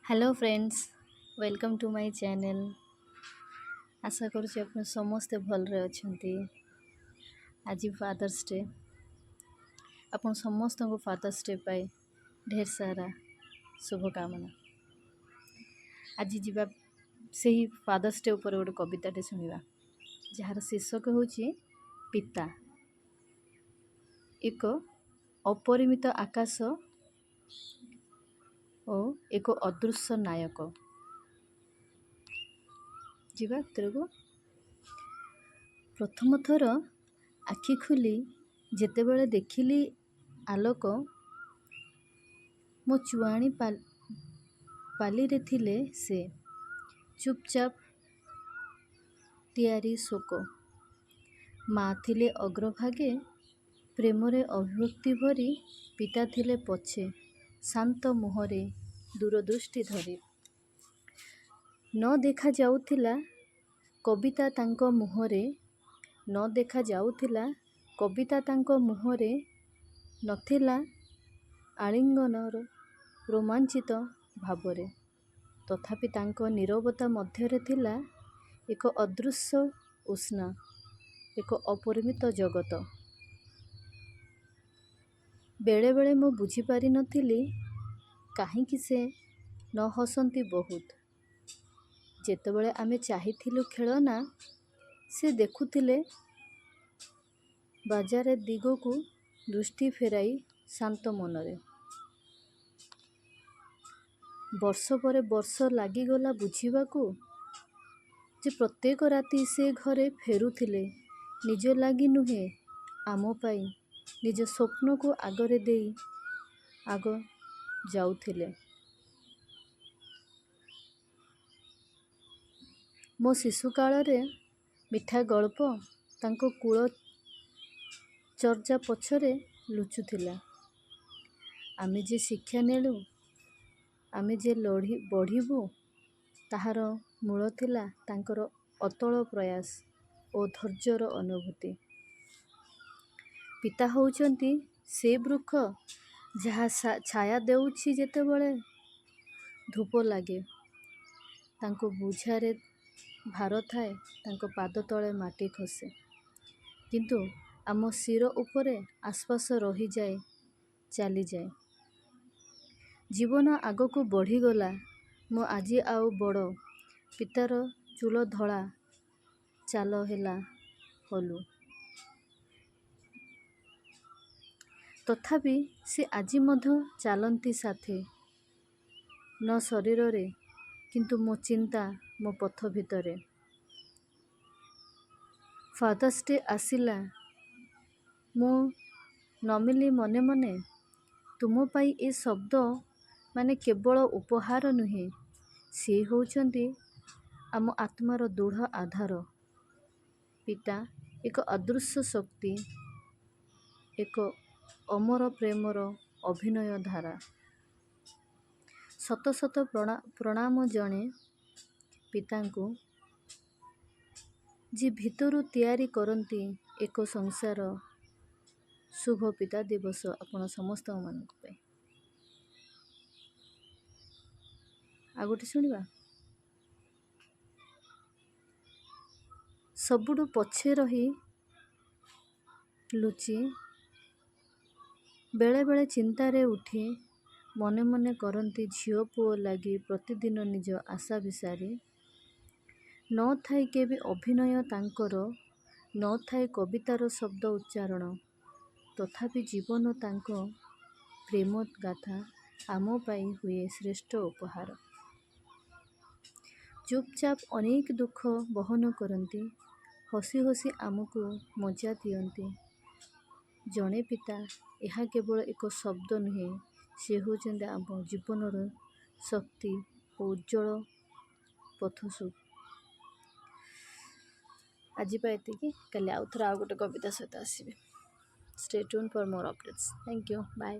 Hello friends, welcome to my channel. आशा करुँच आप समस्ते भलरे अच्छे। आज फादर्स डे, आप समस्त को फादर्स डे पाए ढेर सारा शुभकामना। आज जीवा से ही फादर्स डे ऊपर गोटे कविताटे शुणा जार शीर्षक हूँ पिता। एक अपरिमित आकाश और एक अदृश्य नायक। जीवा को प्रथम थर आखि खुली जेतेबेले देखिली आलोक, मो चुआणी पाली रे थिले से चुपचाप तियारी शोक। माँ थिले अग्रभागे प्रेमरे अभिव्यक्ति भरी, पिता थिले पछे शांत मुहरे दूरदृष्टि धरी। न देखा जाउथिला कविता तांको मुहरे, न देखा जाउथिला कविता तांको मुहरे, नथिला आलिंगनर रोमांचित भावरे। तथापि तांको नीरवता मध्यरे थिला एक अदृश्य उष्ण, एक अपरिमित जगत। बेले बेले मो बुझी पारि नथिली काहींकि से न हसंती बहुत। जेतेबेले आमे चाहिथिलु खेलना, से देखुथिले बाजारे दिगकू दृष्टि फेराई शांत मनरे। वर्ष पर वर्ष लागिगला बुझिबाकू जे प्रत्येक राति से घरे फेरुथिले निज लागी नुहे, आमो पाई निज स्वप्न को आगरे देई आग जाउथिले। मो शिशुकाल रे मिठा गल्प तांको कूल चर्चा पछरे लुचुथिला। आमे जे शिक्षा नेलु, आमे जे बढ़िबु, ताहार मूल थिला तांकर अतल प्रयास और धैर्यर अनुभूति। पिता होउचंती से वृक्ष जहा छाया देउछि जेतेबेले धूप लागे, तांको बुझारे भार थाए, तांको पाद तले माटी खसे, किंतु आम सिर उपरे आसपास रही जाए, चली जाए। जीवन आगको बढ़ीगला, मो आजी आउ बड़ पितार चूल धला चाल हेला हलु। तथापि से आजी मध्य चालंती साथे, न शरीर रे किंतु मो चिंता, मो पथ भितरे। फादर्स डे आसिला, मो नमिली मने मने तुम पाई ए शब्द माने केवल उपहार नुहे, से होउचंती आम आत्मार दृढ़ आधार। पिता एक अदृश्य शक्ति, एक अमर प्रेमर अभिनय धारा। शत शत प्रणाम जणे पितांकु, जे भितरु तैयारी करंती एक संसार। शुभ पिता दिवस आपण समस्त मानक पे। आगोटे शुणिबा, सबुडु पछे रही लुचि बेले बेले चिंतारे उठी, मने मने करंती झियो पुओ लागी प्रतिदिन निज आशा विसारी। न थाई केबे अभिनय तांकर, न थाई कवितार शब्द उच्चारण, तथापि जीवन तांको प्रेम गाथा आमो पाई हुए श्रेष्ठ उपहार। चुपचाप अनेक दुख बहन करंती, हसी हसी आमको मजा दियंती। जणे पिता यह केवल एक शब्द नुहे, से होचंदे आम जीवनर शक्ति और उज्जवल पथसु। आज एतिकी, काली आउ थोड़ा आउ गोटे कविता सहित आसबे। Stay tune for more updates. Thank you, bye.